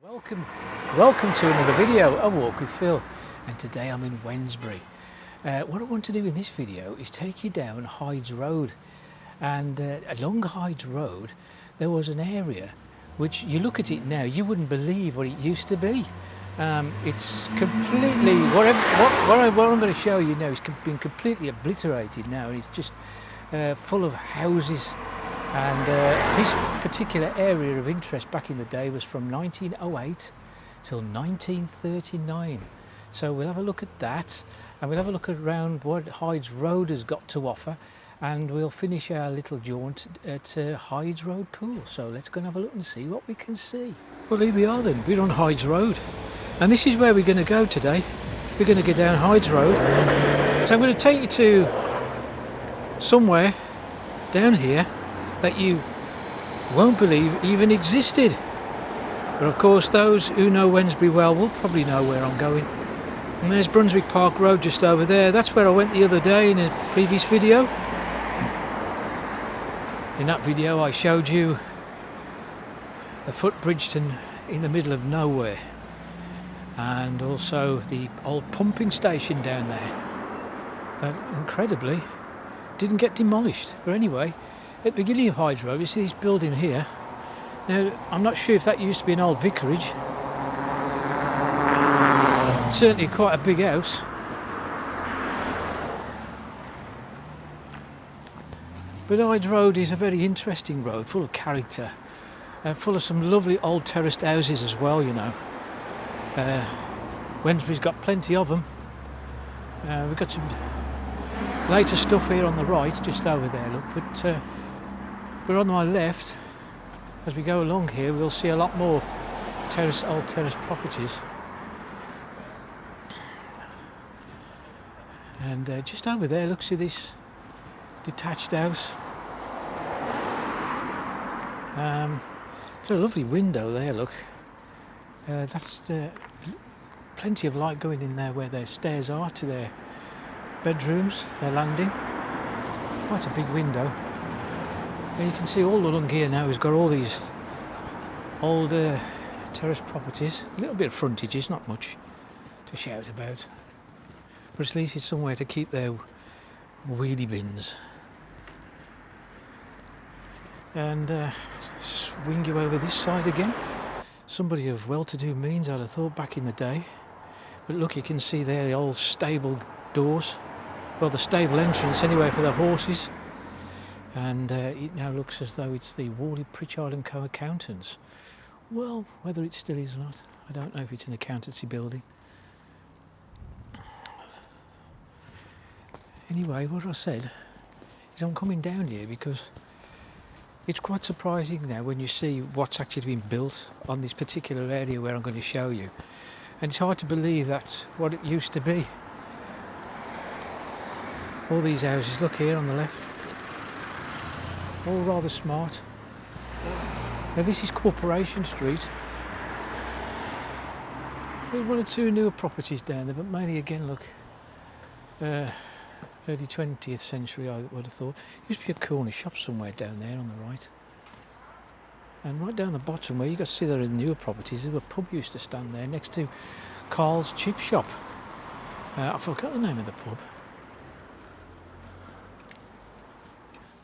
Welcome to another video, A Walk with Phil, and today I'm in Wednesbury. What I want to do in this video is take you down Hydes Road, and along Hydes Road there was an area which, you look at it now, you wouldn't believe what it used to be. It's completely, what I'm going to show you now is been completely obliterated now, and it's just full of houses. And this particular area of interest back in the day was from 1908 till 1939. So we'll have a look at that, and we'll have a look around what Hydes Road has got to offer, and we'll finish our little jaunt at Hydes Road Pool. So let's go and have a look and see what we can see. Well, here we are then, we're on Hydes Road, and this is where we're going to go today. We're going to go down Hydes Road. So I'm going to take you to somewhere down here that you won't believe even existed. But of course those who know Wednesbury well will probably know where I'm going. And there's Brunswick Park Road just over there. That's where I went the other day in a previous video. In that video I showed you the footbridge in the middle of nowhere, and also the old pumping station down there that incredibly didn't get demolished. But anyway, at the beginning of Hydes Road, you see this building here. Now, I'm not sure if that used to be an old vicarage. Certainly quite a big house. But Hydes Road is a very interesting road, full of character, full of some lovely old terraced houses as well, you know. Wednesbury's got plenty of them. We've got some later stuff here on the right, just over there, look, but on my left, as we go along here, we'll see a lot more old terrace properties. And just over there, look, see this detached house. Got a lovely window there, look. That's plenty of light going in there where their stairs are to their bedrooms, their landing. Quite a big window. And you can see all along here now has got all these old terrace properties. A little bit of frontages, not much to shout about, but at least it's somewhere to keep their wheelie bins. And swing you over this side again. Somebody of well-to-do means, I'd have thought, back in the day. But look, you can see there the old stable doors. Well, the stable entrance anyway for the horses. And it now looks as though it's the Worley, Pritchard and Co. accountants. Well, whether it still is or not, I don't know if it's an accountancy building. Anyway, what I said is I'm coming down here because it's quite surprising now when you see what's actually been built on this particular area where I'm going to show you. And it's hard to believe that's what it used to be. All these houses, look here on the left, all rather smart. Now this is Corporation Street. There's one or two newer properties down there, but mainly, again, look, early 20th century, I would have thought. Used to be a corner shop somewhere down there on the right. And right down the bottom where you got to see there are newer properties, there was a pub used to stand there next to Carl's Chip Shop. I forgot the name of the pub.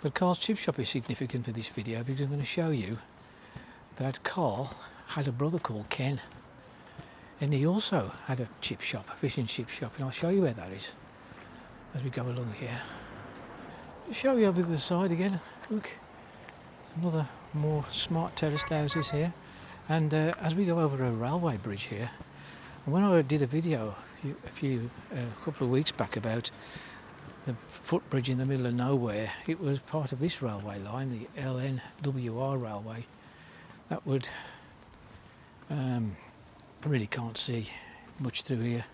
But Carl's Chip Shop is significant for this video because I'm going to show you that Carl had a brother called Ken, and he also had a chip shop, a fish and chip shop, and I'll show you where that is as we go along here. I'll show you over the side again. Look, another more smart terraced houses here, and as we go over a railway bridge here, and when I did a video a couple of weeks back about the footbridge in the middle of nowhere, it was part of this railway line, the LNWR railway. That would really can't see much through here,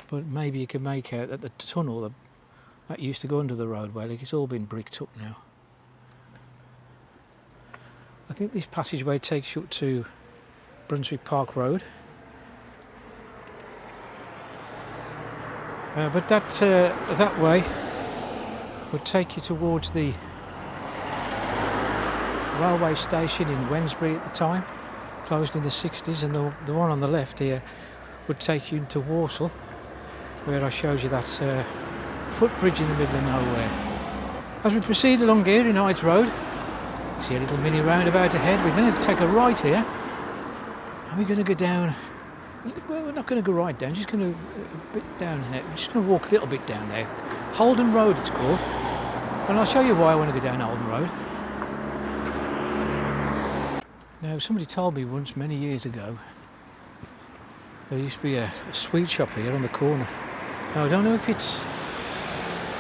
but maybe you can make out that the tunnel that used to go under the roadway, like, it's all been bricked up now. I think this passageway takes you up to Brunswick Park Road. But that way would take you towards the railway station in Wednesbury at the time, closed in the 60s, and the one on the left here would take you into Walsall, where I showed you that footbridge in the middle of nowhere. As we proceed along here in Hydes Road, see a little mini roundabout ahead. We're going to take a right here, and we're going to go down. Well, we're not going to go right down, just going to a bit down here. We're just going to walk a little bit down there. Holden Road it's called, and I'll show you why I want to go down Holden Road. Now, somebody told me once, many years ago, there used to be a sweet shop here on the corner. Now, I don't know if it's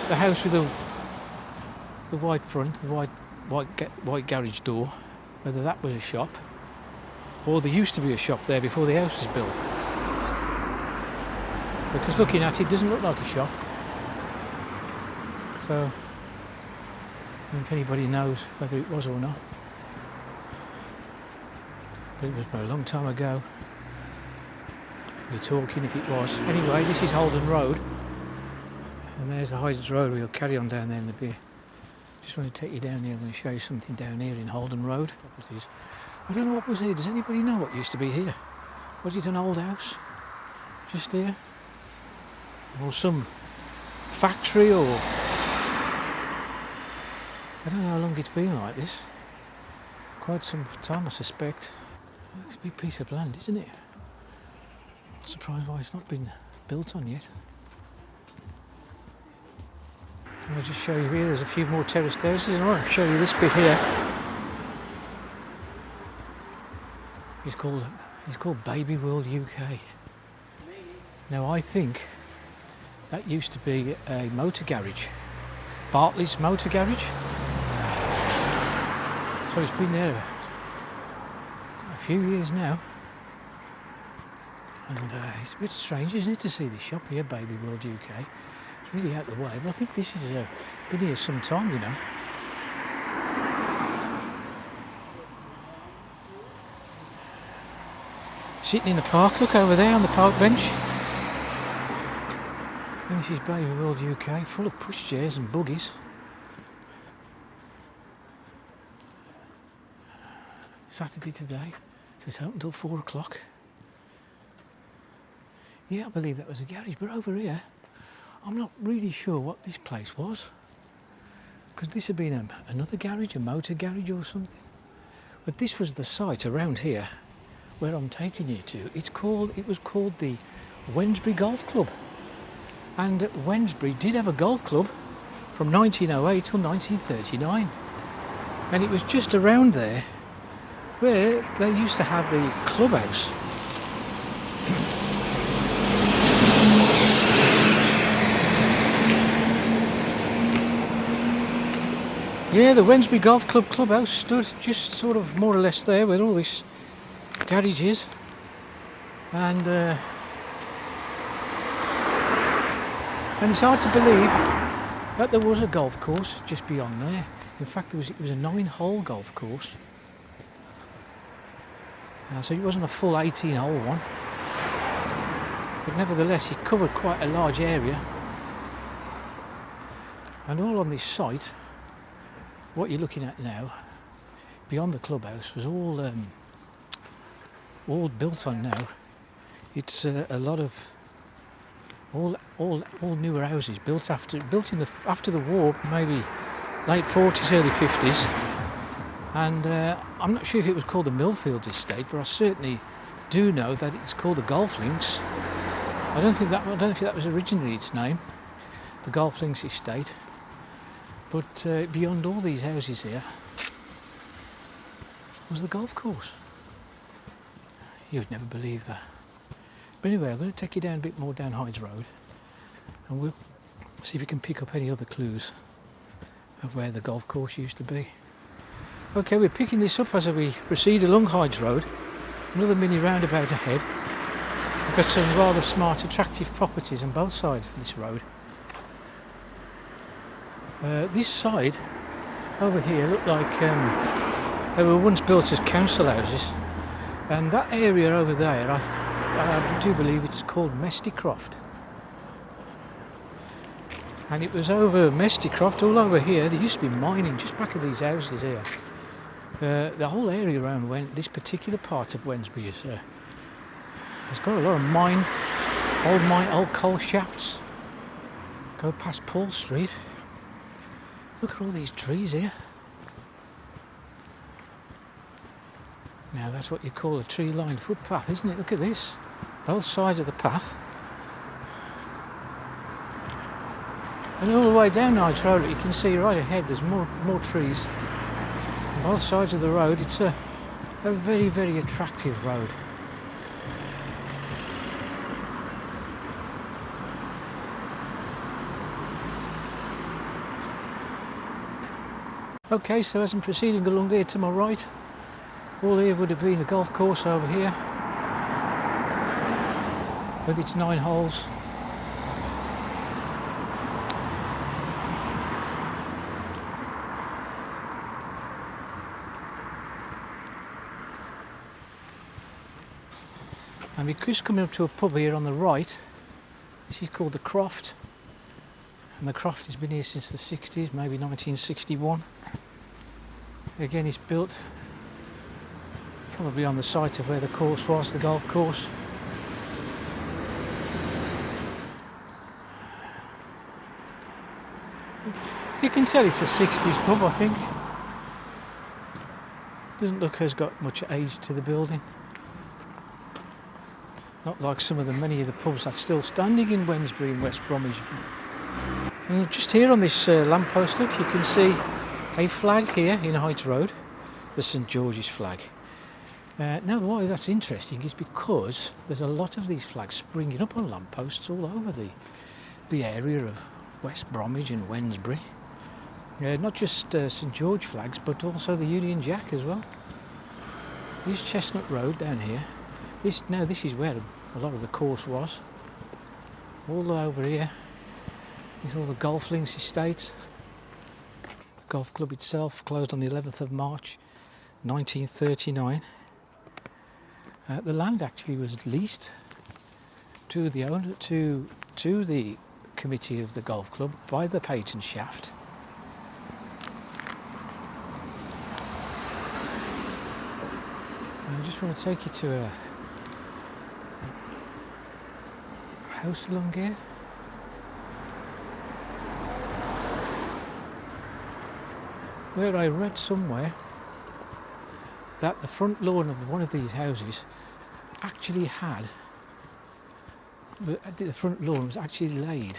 the house with the white front, the white garage door, whether that was a shop, or there used to be a shop there before the house was built. Because looking at it, doesn't look like a shop. So, if anybody knows whether it was or not. But it was a long time ago. We're talking if it was. Anyway, this is Holden Road. And there's the Hydes Road. We'll carry on down there in a bit. Just want to take you down here. I'm going to show you something down here in Holden Road. I don't know what was here. Does anybody know what used to be here? Was it an old house? Just here? Or some factory, or... I don't know how long it's been like this. Quite some time, I suspect. It's a big piece of land, isn't it? Not surprised why it's not been built on yet. I'll just show you here, there's a few more terraced houses, and I'll show you this bit here. It's called Baby World UK. Now, I think that used to be a motor garage, Bartley's Motor Garage. So it's been there a few years now, and it's a bit strange, isn't it, to see this shop here, Baby World UK. It's really out of the way, but I think this has been here some time, you know. Sitting in the park, look over there on the park bench. And this is Baby World UK, full of pushchairs and buggies. Saturday today, so it's open until 4 o'clock. Yeah, I believe that was a garage, but over here, I'm not really sure what this place was. Because this had been another garage, a motor garage or something. But this was the site around here where I'm taking you to. It was called the Wednesbury Golf Club. And Wednesbury did have a golf club from 1908 till 1939. And it was just around there where they used to have the clubhouse. Yeah, the Wednesbury Golf Club clubhouse stood just sort of more or less there where all this garage is. And it's hard to believe that there was a golf course just beyond there. In fact, it was a 9-hole golf course. So it wasn't a full 18-hole one. But nevertheless, it covered quite a large area. And all on this site, what you're looking at now, beyond the clubhouse, was all built on now. It's a lot of all newer houses built after the war, maybe late 40s, early 50s. And I'm not sure if it was called the Millfields Estate, but I certainly do know that it's called the Golf Links. I don't think that was originally its name, the Golf Links Estate. But beyond all these houses here was the golf course. You'd never believe that. But anyway, I'm going to take you down a bit more down Hydes Road, and we'll see if we can pick up any other clues of where the golf course used to be. Okay, we're picking this up as we proceed along Hydes Road. Another mini roundabout ahead. We've got some rather smart, attractive properties on both sides of this road. This side over here looked like they were once built as council houses, and that area over there, I do believe it's called Mestycroft. And it was over Mestycroft, all over here. There used to be mining just back of these houses here. The whole area around this particular part of Wednesbury is has got a lot of old coal shafts. Go past Paul Street. Look at all these trees here. Now that's what you call a tree-lined footpath, isn't it? Look at this. Both sides of the path. And all the way down Hydes Road, you can see right ahead there's more trees. On both sides of the road, it's a very, very attractive road. Okay, so as I'm proceeding along here to my right, all here would have been a golf course over here with its 9 holes. And because coming up to a pub here on the right, this is called the Croft, and the Croft has been here since the 60s, maybe 1961. Again, it's built probably on the site of where the course was, the golf course. You can tell it's a 60s pub, I think. Doesn't look as got much age to the building. Not like some of many of the pubs that's still standing in Wednesbury and West Bromwich. And just here on this lamppost, look, you can see a flag here in Hydes Road, the St George's flag. Now why that's interesting is because there's a lot of these flags springing up on lampposts all over the area of West Bromwich and Wednesbury. Not just St George flags, but also the Union Jack as well. Here's Chestnut Road down here. This is where a lot of the course was. All over here is all the Golf Links estates. The golf club itself closed on the 11th of March 1939. The land actually was leased to the owner, to the committee of the golf club by the Peyton Shaft. I just want to take you to a house along here. Where I read somewhere that the front lawn of one of these houses actually had, the front lawn was actually laid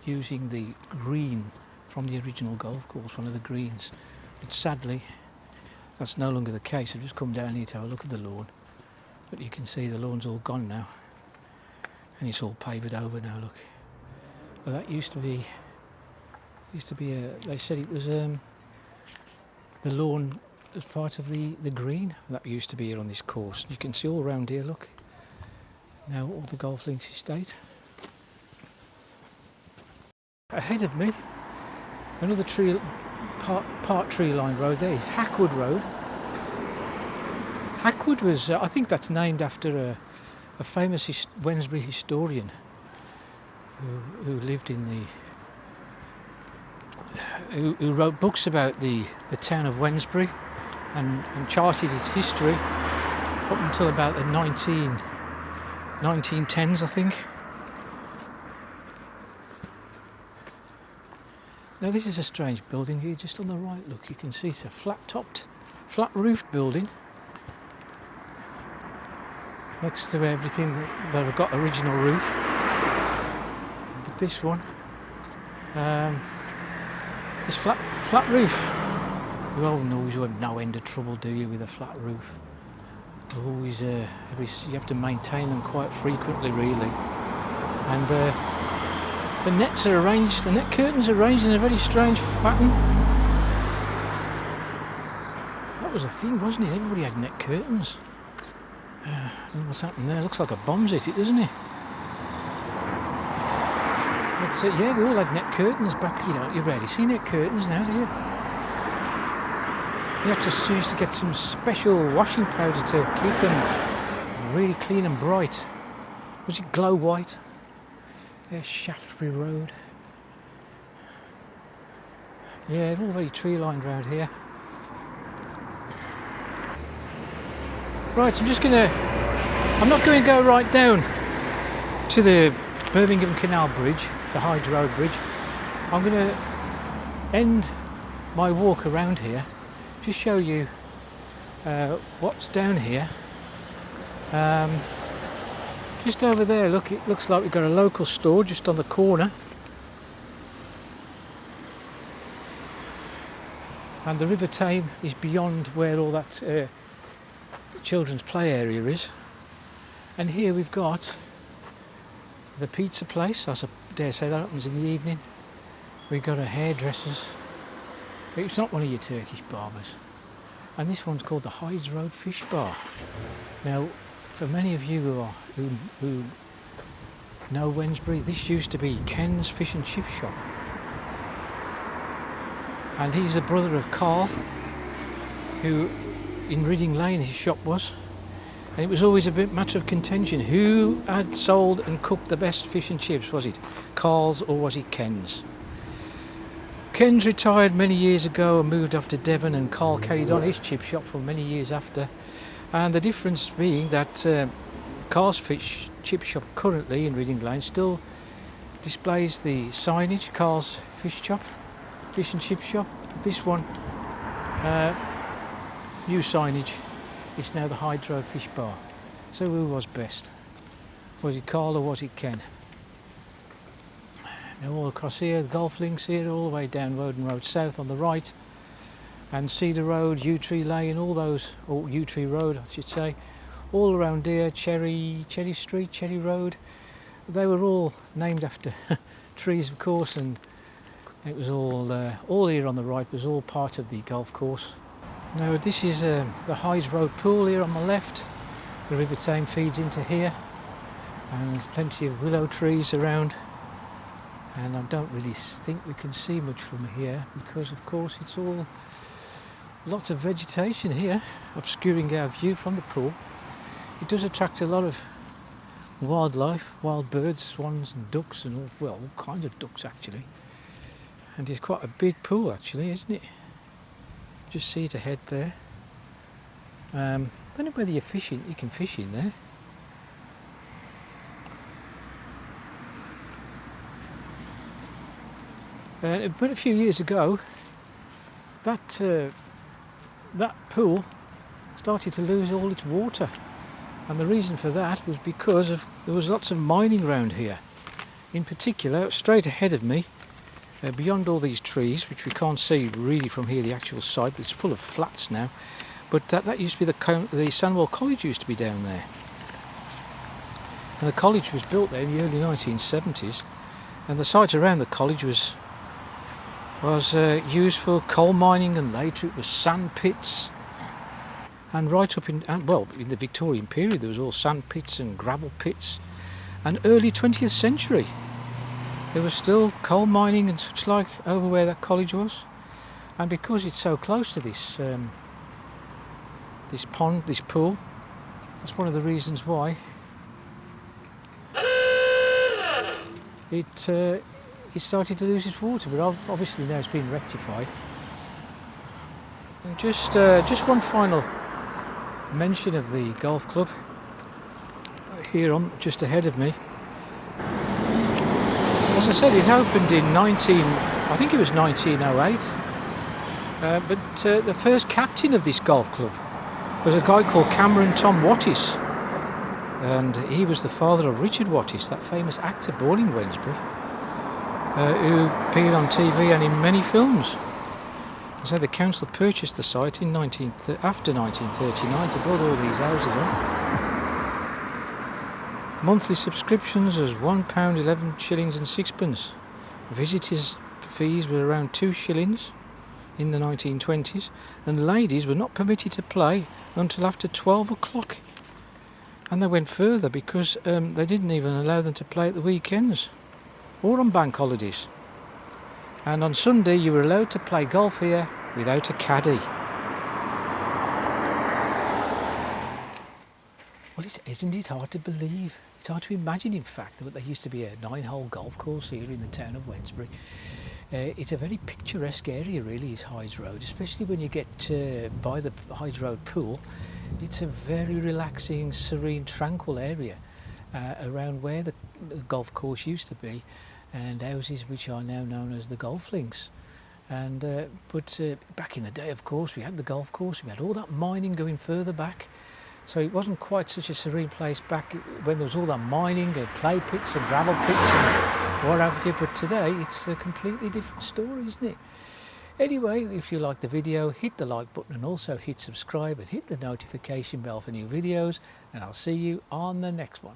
using the green from the original golf course, one of the greens. But sadly, that's no longer the case. I've just come down here to have a look at the lawn, but you can see the lawn's all gone now, and it's all paved over now. Look, well, that used to be they said it was the lawn as part of the green that used to be here on this course. You can see all around here, look, now all the Golf Links estate. Ahead of me, another part tree lined road. There is Hackwood Road. Hackwood was, I think that's named after a famous Wednesbury historian who lived in who wrote books about the town of Wednesbury and charted its history up until about the 1910s, I think. Now this is a strange building here, just on the right. Look, you can see it's a flat-topped, flat-roofed building next to everything that have got original roof. But this one is flat roof. You all know you have no end of trouble, do you, with a flat roof? Always, you have to maintain them quite frequently, really. And the nets are arranged, the net curtains are arranged in a very strange pattern. That was a thing, wasn't it? Everybody had net curtains. I don't know what's happening there. Looks like a bomb's hit it, doesn't it? But yeah, they all had net curtains back. You rarely see net curtains now, do you? You have to used to get some special washing powder to keep them really clean and bright. Was it Glow White? There's Shaftesbury Road. Yeah, all very tree lined round here. Right, I'm not going to go right down to the Birmingham Canal Bridge, the Hydes Road Bridge. I'm going to end my walk around here, just show you what's down here. Just over there, look, it looks like we've got a local store just on the corner. And the River Tame is beyond where all that children's play area is. And here we've got the pizza place. I dare say that opens in the evening. We've got a hairdresser's. It's not one of your Turkish barbers. And this one's called the Hydes Road Fish Bar. Now, for many of you who know Wednesbury, this used to be Ken's Fish and Chip Shop. And he's the brother of Carl, who in Reading Lane his shop was. And it was always a bit matter of contention. Who had sold and cooked the best fish and chips? Was it Carl's or was it Ken's? Ken's retired many years ago and moved off to Devon, and Carl carried on his chip shop for many years after. And the difference being that Carl's fish chip shop currently in Reading Lane still displays the signage, Carl's Fish Shop, Fish and Chip Shop. But this one, new signage, it's now the Hydes Road Fish Bar. So who was best? Was it Carl or was it Ken? Now all across here, the golf links here, all the way down Woden Road South on the right, and Cedar Road, Yew Tree Lane, all those, or Yew Tree Road I should say, all around here, Cherry Street, Cherry Road, they were all named after trees of course, and it was all here on the right was all part of the golf course. Now this is the Hydes Road pool here on the left. The River Tame feeds into here, and there's plenty of willow trees around, and I don't really think we can see much from here because of course it's all lots of vegetation here obscuring our view from the pool. It does attract a lot of wildlife, wild birds, swans and ducks and all kinds of ducks actually. And it's quite a big pool actually, isn't it? Just see it ahead there. I don't know whether you can fish in there. But a few years ago, that pool started to lose all its water, and the reason for that was because there was lots of mining around here. In particular, straight ahead of me, beyond all these trees, which we can't see really from here, the actual site, but it's full of flats now. But that used to be the Sandwell College used to be down there. And the college was built there in the early 1970s, and the site around the college was used for coal mining, and later it was sand pits. And right up in the Victorian period there was all sand pits and gravel pits, and early 20th century there was still coal mining and such like over where that college was. And because it's so close to this pond, this pool, that's one of the reasons why it started to lose its water, but obviously now it's been rectified. And just one final mention of the golf club here just ahead of me. As I said, it opened in I think it was 1908, but the first captain of this golf club was a guy called Cameron Tom Wattis, and he was the father of Richard Wattis, that famous actor born in Wednesbury, who appeared on TV and in many films. So the council purchased the site in after 1939 to build all these houses on. Monthly subscriptions was £1, 11 shillings and sixpence. Visitors' fees were around 2 shillings in the 1920s, and ladies were not permitted to play until after 12 o'clock. And they went further because they didn't even allow them to play at the weekends or on bank holidays. And on Sunday you were allowed to play golf here without a caddy. Well, isn't it hard to believe? It's hard to imagine, in fact, that there used to be a 9-hole golf course here in the town of Wednesbury. It's a very picturesque area, really, is Hydes Road, especially when you get by the Hydes Road pool. It's a very relaxing, serene, tranquil area around where the golf course used to be, and houses which are now known as the golf links. And but back in the day, of course, we had the golf course, we had all that mining going further back, so it wasn't quite such a serene place back when there was all that mining and clay pits and gravel pits and what have you. But today it's a completely different story, isn't it? Anyway, if you like the video, hit the like button and also hit subscribe and hit the notification bell for new videos, and I'll see you on the next one.